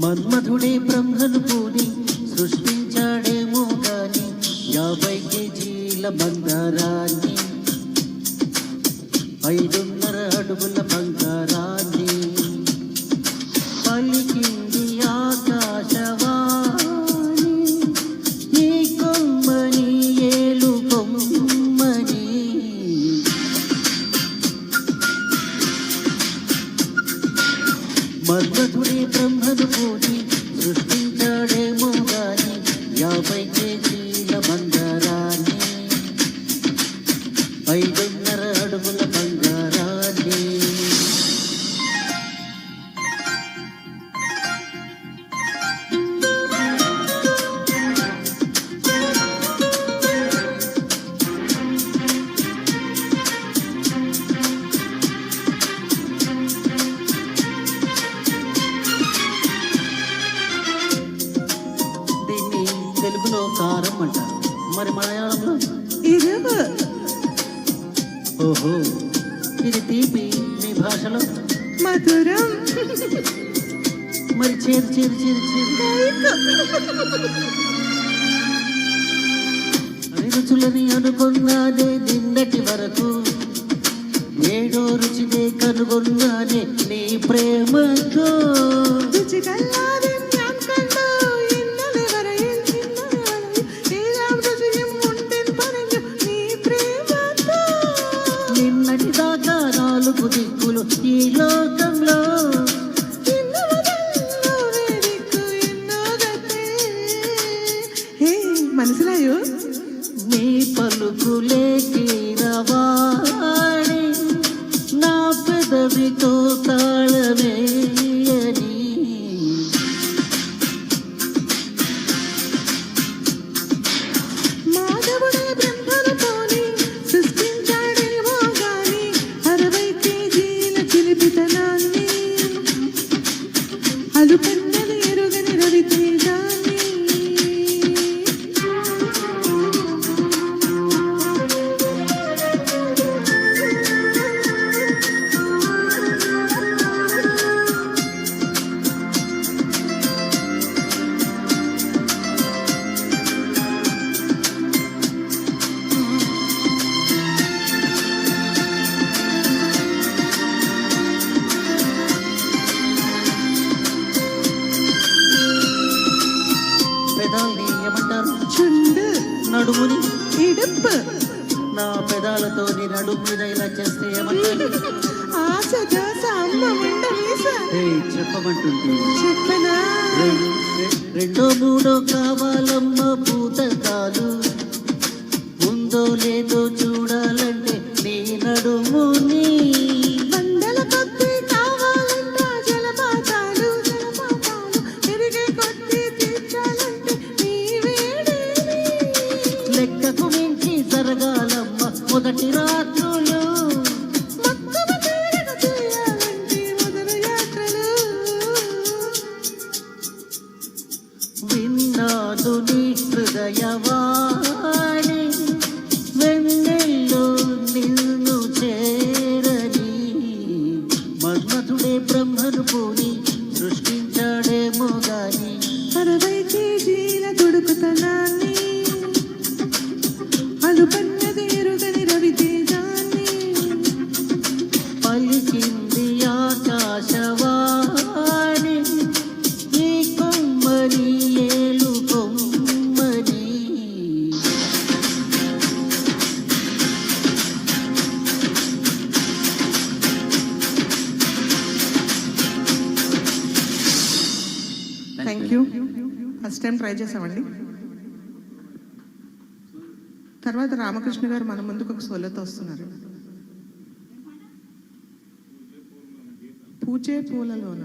మన్మధుడే బ్రహ్మను పూని సృష్టించాడేమో గాని 50 కేజీల బంగారాన్ని 5.5 అడుగుల బంగారాన్ని పలికింది ఆకాశవాణి ఈ కొమ్మని ఏలు కొమ్మని. మన్మధుడే బ్రహ్మను పూని సృష్టించాడేమో గాని 50 కేజీల బంగారాన్ని 5.5 అడుగుల బంగారాన్ని. తెలుగులో కారం అంటారు, మరి మలయాళంలో ఇరుగు. ఓహో, ఇది తీపి మీ భాషలో మధురం. మరి చేదు చేదు చేదు చేదు రుచులని అనుకున్నానే నిన్నటి వరకు, ఏడో రుచినే కనుగొన్నానే నీ ప్రేమతో. నిన్నటి దాకా 4 దిక్కులు ఈ లోకంలో మనసులాయో నీ పలుకులే కీరవాణి నా పెదవితో తాళమేయని. మాధవుడే బ్రహ్మను పోని సృష్టించాడేమో గాని 60 కేజీల చిలిపితనాన్ని అలుపన్నది ఎరుగని రవితేజాన్ని. పెదాల్ని ఏమంటారు? చుండు. నడుముని. ఇడుపు. నా పెదాలతో నీ నడుము మీద ఇలా చేస్తే ఏమంటారు? ఆశగా సాంబముండమీసా. చెప్పమంటుంది. చెప్పనా? రెండో మూడో కావాలమ్మ పూతకాలు, ఉందో లేదో చూడాలంటే నీ నడుముని. వందల కొద్ది కావాలంట జలపాతాలు పెరిగే కొద్ది తీర్చాలంటే నీ వేడిని. లెక్కకు మించి జరగాలమ్మ మొదటి రాత్రులు, మక్కువ తీరక చేయాలంటే మొదలు యాత్రలు. విన్నాను నీ హృదయవాణి వెన్నెల్లో నిన్ను చేరని. మన్మధుడే బ్రహ్మను పూని సృష్టించాడేమో గాని 60 కేజీల దుడుకుతనాన్ని అలుపన్నది ఎరుగని రవితేజాన్ని. పలికింది ఆకాశవాణి ఈ కొమ్మని ఏలు కొమ్మని. Thank you. First time try చేసామండి. తర్వాత రామకృష్ణ గారు మన ముందుకు ఒక సోలోతో వస్తున్నారు. పూచే పూలలోన.